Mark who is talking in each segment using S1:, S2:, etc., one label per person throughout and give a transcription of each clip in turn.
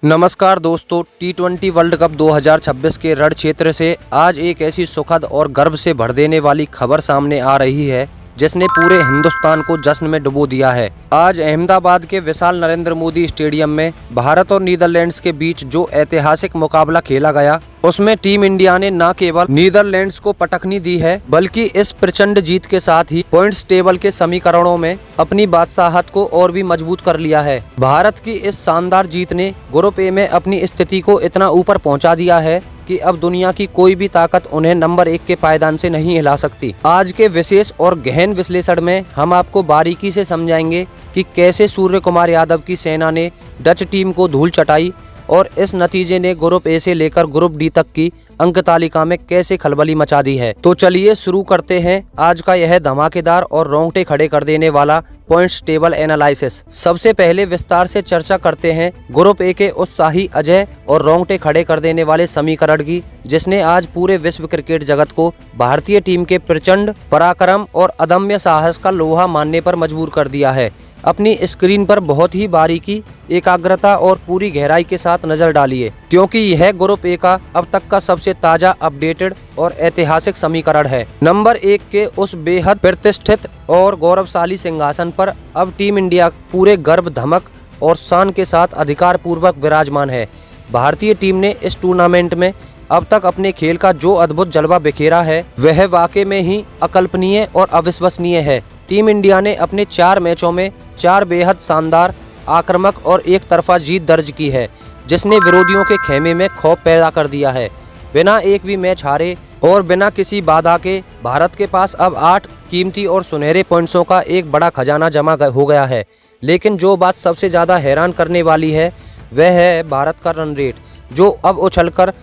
S1: नमस्कार दोस्तों, T20 world cup 2026 के रण क्षेत्र से आज एक ऐसी सुखद और गर्व से भर देने वाली खबर सामने आ रही है जिसने पूरे हिंदुस्तान को जश्न में डुबो दिया है। आज अहमदाबाद के विशाल नरेंद्र मोदी स्टेडियम में भारत और नीदरलैंड्स के बीच जो ऐतिहासिक मुकाबला खेला गया, उसमें टीम इंडिया ने न केवल नीदरलैंड्स को पटखनी दी है बल्कि इस प्रचंड जीत के साथ ही पॉइंट्स टेबल के समीकरणों में अपनी बादशाहत को और भी मजबूत कर लिया है। भारत की इस शानदार जीत ने ग्रुप ए में अपनी स्थिति को इतना ऊपर पहुंचा दिया है कि अब दुनिया की कोई भी ताकत उन्हें नंबर 1 के पायदान से नहीं हिला सकती। आज के विशेष और गहन विश्लेषण में हम आपको बारीकी से समझाएंगे कि कैसे सूर्य कुमार यादव की सेना ने डच टीम को धूल चटाई और इस नतीजे ने ग्रुप ए से लेकर ग्रुप डी तक की अंक तालिका में कैसे खलबली मचा दी है। तो चलिए शुरू करते हैं आज का यह धमाकेदार और रोंगटे खड़े कर देने वाला पॉइंट्स टेबल एनालिसिस। सबसे पहले विस्तार से चर्चा करते हैं ग्रुप ए के उत्साही, अजय और रोंगटे खड़े कर देने वाले समीकरण की, जिसने आज पूरे विश्व क्रिकेट जगत को भारतीय टीम के प्रचंड पराक्रम और अदम्य साहस का लोहा मानने पर मजबूर कर दिया है। अपनी स्क्रीन पर बहुत ही बारीकी, एकाग्रता और पूरी गहराई के साथ नजर डालिए, क्योंकि यह ग्रुप ए का अब तक का सबसे ताजा, अपडेटेड और ऐतिहासिक समीकरण है। नंबर 1 के उस बेहद प्रतिष्ठित और गौरवशाली सिंहासन पर अब टीम इंडिया पूरे गर्व, धमक और शान के साथ अधिकार पूर्वक विराजमान है। भारतीय टीम ने इस टूर्नामेंट में अब तक अपने खेल का जो अद्भुत जलवा बिखेरा है, वह वाकई में ही अकल्पनीय और अविश्वसनीय है। टीम इंडिया ने अपने 4 मैचों में 4 बेहद शानदार, आक्रामक और एक तरफा जीत दर्ज की है, जिसने विरोधियों के खेमे में खौफ पैदा कर दिया है। बिना एक भी मैच हारे और बिना किसी बाधा के भारत के पास अब 8 कीमती और सुनहरे पॉइंट्सों का एक बड़ा खजाना जमा हो गया है। लेकिन जो बात सबसे ज़्यादा हैरान करने वाली है वह है भारत का रन रेट, जो अब उछलकर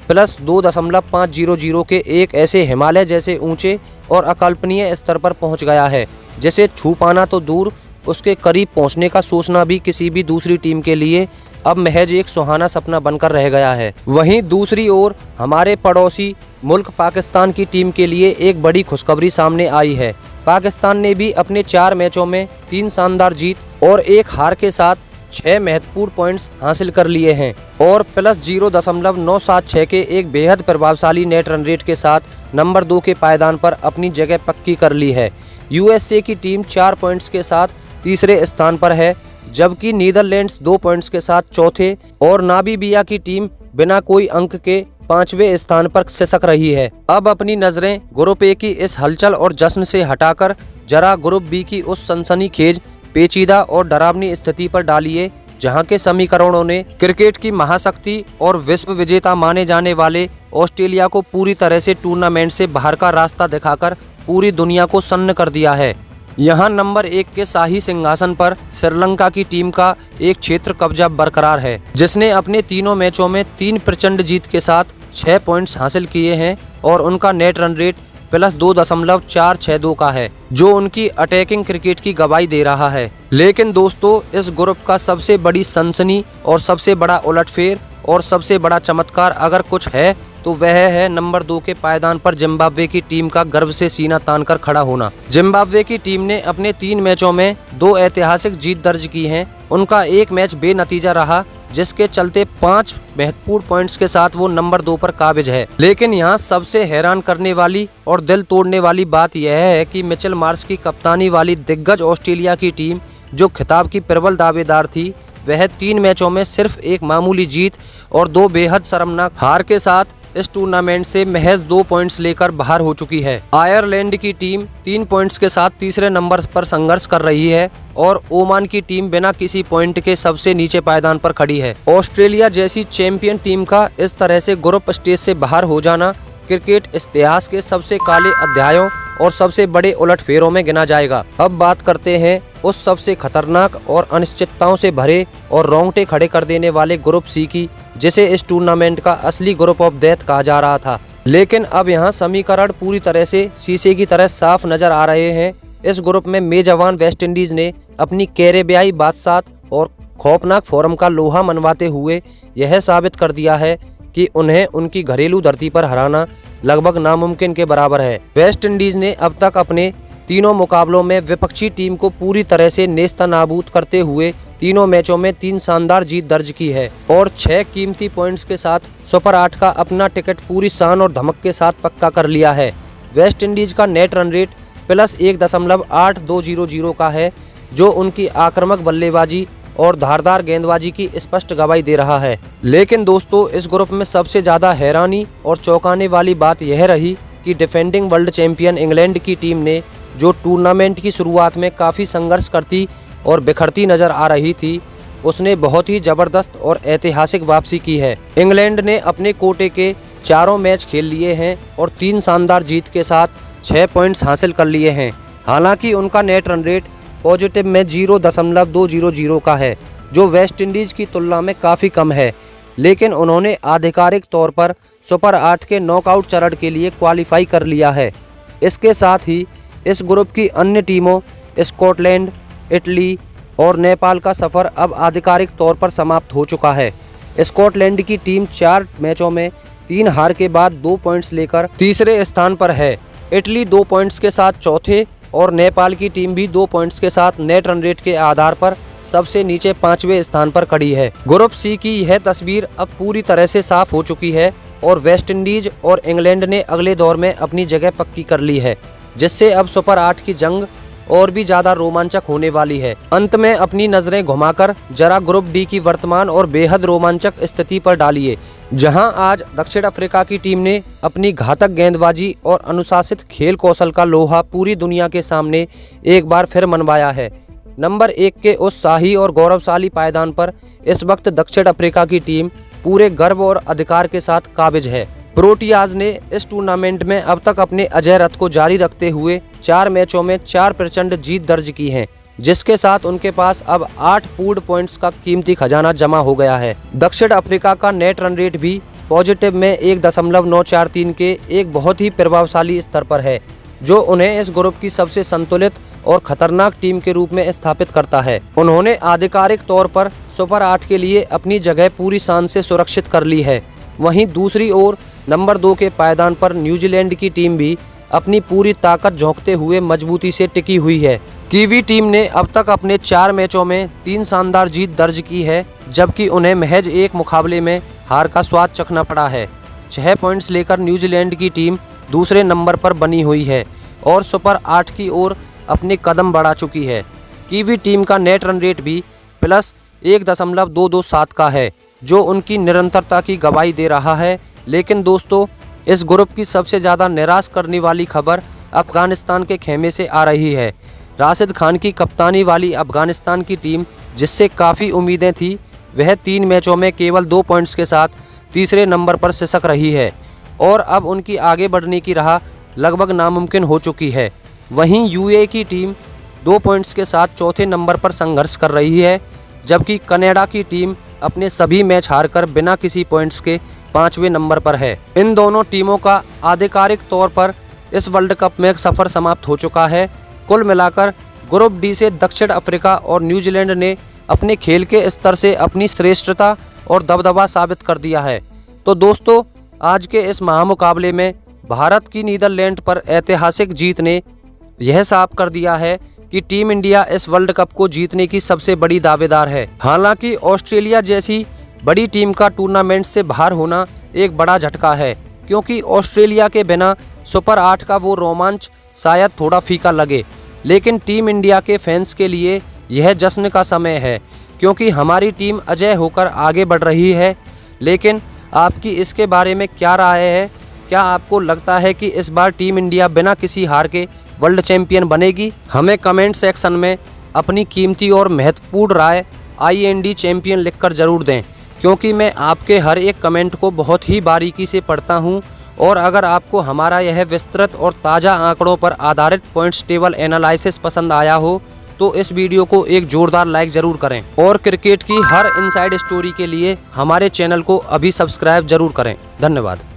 S1: +2.500 के एक ऐसे हिमालय जैसे ऊंचे और अकल्पनीय स्तर पर पहुंच गया है, जिसे छू पाना तो दूर, उसके करीब पहुंचने का सोचना भी किसी भी दूसरी टीम के लिए अब महज एक सुहाना सपना बनकर रह गया है। वहीं दूसरी ओर हमारे पड़ोसी मुल्क पाकिस्तान की टीम के लिए एक बड़ी खुशखबरी सामने आई है। पाकिस्तान ने भी अपने 4 मैचों में 3 शानदार जीत और 1 हार के साथ 6 महत्वपूर्ण पॉइंट्स हासिल कर लिए हैं और +0.976 के एक बेहद प्रभावशाली नेट रन रेट के साथ नंबर 2 के पायदान पर अपनी जगह पक्की कर ली है। यूएसए की टीम 4 पॉइंट्स के साथ तीसरे स्थान पर है, जबकि नीदरलैंड्स 2 पॉइंट्स के साथ चौथे और नामीबिया की टीम बिना कोई अंक के 5वें स्थान पर सिसक रही है। अब अपनी नजरें ग्रुप ए की इस हलचल और जश्न से हटाकर जरा ग्रुप बी की उस सनसनीखेज, पेचीदा और डरावनी स्थिति पर डालिए, जहां के समीकरणों ने क्रिकेट की महाशक्ति और विश्व विजेता माने जाने वाले ऑस्ट्रेलिया को पूरी तरह से टूर्नामेंट से बाहर का रास्ता दिखाकर पूरी दुनिया को सन्न कर दिया है। यहां नंबर 1 के शाही सिंहासन पर श्रीलंका की टीम का एक क्षेत्र कब्जा बरकरार है, जिसने अपने तीनों मैचों में 3 प्रचंड जीत के साथ 6 पॉइंट्स हासिल किए हैं और उनका नेट रन रेट +2.462 का है, जो उनकी अटैकिंग क्रिकेट की गवाही दे रहा है। लेकिन दोस्तों, इस ग्रुप का सबसे बड़ी सनसनी और सबसे बड़ा उलटफेर और सबसे बड़ा चमत्कार अगर कुछ है तो वह है नंबर 2 के पायदान पर जिम्बाब्वे की टीम का गर्व से सीना तानकर खड़ा होना। जिम्बाब्वे की टीम ने अपने 3 मैचों में 2 ऐतिहासिक जीत दर्ज की हैं। उनका एक मैच बेनतीजा रहा, जिसके चलते 5 महत्वपूर्ण पॉइंट्स के साथ वो नंबर 2 पर काबिज है। लेकिन यहाँ सबसे हैरान करने वाली और दिल तोड़ने वाली बात यह है कि मिचेल मार्श की कप्तानी वाली दिग्गज ऑस्ट्रेलिया की टीम, जो खिताब की प्रबल दावेदार थी, वह 3 मैचों में सिर्फ एक मामूली जीत और 2 बेहद शर्मनाक हार के साथ इस टूर्नामेंट से महज 2 पॉइंट्स लेकर बाहर हो चुकी है। आयरलैंड की टीम 3 पॉइंट्स के साथ तीसरे नंबर पर संघर्ष कर रही है और ओमान की टीम बिना किसी पॉइंट के सबसे नीचे पायदान पर खड़ी है। ऑस्ट्रेलिया जैसी चैंपियन टीम का इस तरह से ग्रुप स्टेज से बाहर हो जाना क्रिकेट इतिहास के सबसे काले अध्यायों और सबसे बड़े उलटफेरों में गिना जाएगा। अब बात करते हैं उस सबसे खतरनाक और अनिश्चितताओं से भरे और रोंगटे खड़े कर देने वाले ग्रुप सी की, जिसे इस टूर्नामेंट का असली ग्रुप ऑफ डेथ कहा जा रहा था। लेकिन अब यहाँ समीकरण पूरी तरह से शीशे की तरह साफ नजर आ रहे हैं। इस ग्रुप में मेजबान वेस्टइंडीज ने अपनी कैरेबियाई बादशाहत और खौफनाक फॉर्म का लोहा मनवाते हुए यह साबित कर दिया है कि उन्हें उनकी घरेलू धरती पर हराना लगभग नामुमकिन के बराबर है। वेस्टइंडीज ने अब तक अपने तीनों मुकाबलों में विपक्षी टीम को पूरी तरह से नेस्तनाबूद करते हुए तीनों मैचों में 3 शानदार जीत दर्ज की है और 6 कीमती पॉइंट्स के साथ सुपर 8 का अपना टिकट पूरी शान और धमक के साथ पक्का कर लिया है। वेस्ट इंडीज का नेट रन रेट +1.8200 का है, जो उनकी आक्रामक बल्लेबाजी और धारदार गेंदबाजी की स्पष्ट गवाही दे रहा है। लेकिन दोस्तों, इस ग्रुप में सबसे ज़्यादा हैरानी और चौंकाने वाली बात यह रही कि डिफेंडिंग वर्ल्ड चैंपियन इंग्लैंड की टीम ने, जो टूर्नामेंट की शुरुआत में काफ़ी संघर्ष करती और बिखरती नज़र आ रही थी, उसने बहुत ही ज़बरदस्त और ऐतिहासिक वापसी की है। इंग्लैंड ने अपने कोटे के चारों मैच खेल लिए हैं और 3 शानदार जीत के साथ 6 पॉइंट्स हासिल कर लिए हैं। हालांकि उनका नेट रन रेट पॉजिटिव में 0.200 का है, जो वेस्ट इंडीज़ की तुलना में काफ़ी कम है। लेकिन उन्होंने आधिकारिक तौर पर सुपर 8 के नॉकआउट चरण के लिए क्वालिफाई कर लिया है। इसके साथ ही इस ग्रुप की अन्य टीमों स्कॉटलैंड, इटली और नेपाल का सफ़र अब आधिकारिक तौर पर समाप्त हो चुका है। स्कॉटलैंड की टीम 4 मैचों में 3 हार के बाद 2 पॉइंट्स लेकर तीसरे स्थान पर है। इटली 2 पॉइंट्स के साथ चौथे और नेपाल की टीम भी 2 पॉइंट्स के साथ नेट रन रेट के आधार पर सबसे नीचे 5वें स्थान पर खड़ी है। ग्रुप सी की यह तस्वीर अब पूरी तरह से साफ हो चुकी है और वेस्ट इंडीज और इंग्लैंड ने अगले दौर में अपनी जगह पक्की कर ली है, जिससे अब सुपर 8 की जंग और भी ज़्यादा रोमांचक होने वाली है। अंत में अपनी नज़रें घुमाकर जरा ग्रुप डी की वर्तमान और बेहद रोमांचक स्थिति पर डालिए, जहां आज दक्षिण अफ्रीका की टीम ने अपनी घातक गेंदबाजी और अनुशासित खेल कौशल का लोहा पूरी दुनिया के सामने एक बार फिर मनवाया है। नंबर 1 के उस शाही और गौरवशाली पायदान पर इस वक्त दक्षिण अफ्रीका की टीम पूरे गर्व और अधिकार के साथ काबिज है। प्रोटियाज ने इस टूर्नामेंट में अब तक अपने अजय रथ को जारी रखते हुए 4 मैचों में 4 प्रचंड जीत दर्ज की है, जिसके साथ उनके पास अब 8 पूल्ड पॉइंट्स का कीमती खजाना जमा हो गया है। दक्षिण अफ्रीका का नेट रन रेट भी पॉजिटिव में 1.943 के एक बहुत ही प्रभावशाली स्तर पर है, जो उन्हें इस ग्रुप की सबसे संतुलित और खतरनाक टीम के रूप में स्थापित करता है। उन्होंने आधिकारिक तौर पर सुपर 8 के लिए अपनी जगह पूरी शान से सुरक्षित कर ली है। वहीं दूसरी ओर नंबर 2 के पायदान पर न्यूजीलैंड की टीम भी अपनी पूरी ताकत झोंकते हुए मजबूती से टिकी हुई है। कीवी टीम ने अब तक अपने 4 मैचों में 3 शानदार जीत दर्ज की है, जबकि उन्हें महज एक मुकाबले में हार का स्वाद चखना पड़ा है। 6 पॉइंट्स लेकर न्यूजीलैंड की टीम दूसरे नंबर पर बनी हुई है और सुपर 8 की ओर अपने कदम बढ़ा चुकी है। कीवी टीम का नेट रन रेट भी +1.227 का है, जो उनकी निरंतरता की गवाही दे रहा है। लेकिन दोस्तों, इस ग्रुप की सबसे ज़्यादा निराश करने वाली खबर अफगानिस्तान के खेमे से आ रही है। राशिद खान की कप्तानी वाली अफगानिस्तान की टीम, जिससे काफ़ी उम्मीदें थी, वह 3 मैचों में केवल 2 पॉइंट्स के साथ तीसरे नंबर पर सिसक रही है और अब उनकी आगे बढ़ने की राह लगभग नामुमकिन हो चुकी है। वहीं यूएई की टीम 2 पॉइंट्स के साथ चौथे नंबर पर संघर्ष कर रही है, जबकि कनाडा की टीम अपने सभी मैच हारकर बिना किसी पॉइंट्स के 5वें नंबर पर है। इन दोनों टीमों का आधिकारिक तौर पर इस वर्ल्ड कप में सफ़र समाप्त हो चुका है। कुल मिलाकर ग्रुप डी से दक्षिण अफ्रीका और न्यूजीलैंड ने अपने खेल के स्तर से अपनी श्रेष्ठता और दबदबा साबित कर दिया है। तो दोस्तों, आज के इस महामुकाबले में भारत की नीदरलैंड पर ऐतिहासिक जीत ने यह साफ कर दिया है कि टीम इंडिया इस वर्ल्ड कप को जीतने की सबसे बड़ी दावेदार है। हालांकि ऑस्ट्रेलिया जैसी बड़ी टीम का टूर्नामेंट से बाहर होना एक बड़ा झटका है, क्योंकि ऑस्ट्रेलिया के बिना सुपर 8 का वो रोमांच शायद थोड़ा फीका लगे। लेकिन टीम इंडिया के फैंस के लिए यह जश्न का समय है, क्योंकि हमारी टीम अजय होकर आगे बढ़ रही है। लेकिन आपकी इसके बारे में क्या राय है? क्या आपको लगता है कि इस बार टीम इंडिया बिना किसी हार के वर्ल्ड चैंपियन बनेगी? हमें कमेंट सेक्शन में अपनी कीमती और महत्वपूर्ण राय IND चैंपियन लिखकर ज़रूर दें, क्योंकि मैं आपके हर एक कमेंट को बहुत ही बारीकी से पढ़ता हूं। और अगर आपको हमारा यह विस्तृत और ताज़ा आंकड़ों पर आधारित पॉइंट्स टेबल एनालिसिस पसंद आया हो तो इस वीडियो को एक जोरदार लाइक ज़रूर करें और क्रिकेट की हर इनसाइड स्टोरी के लिए हमारे चैनल को अभी सब्सक्राइब ज़रूर करें। धन्यवाद।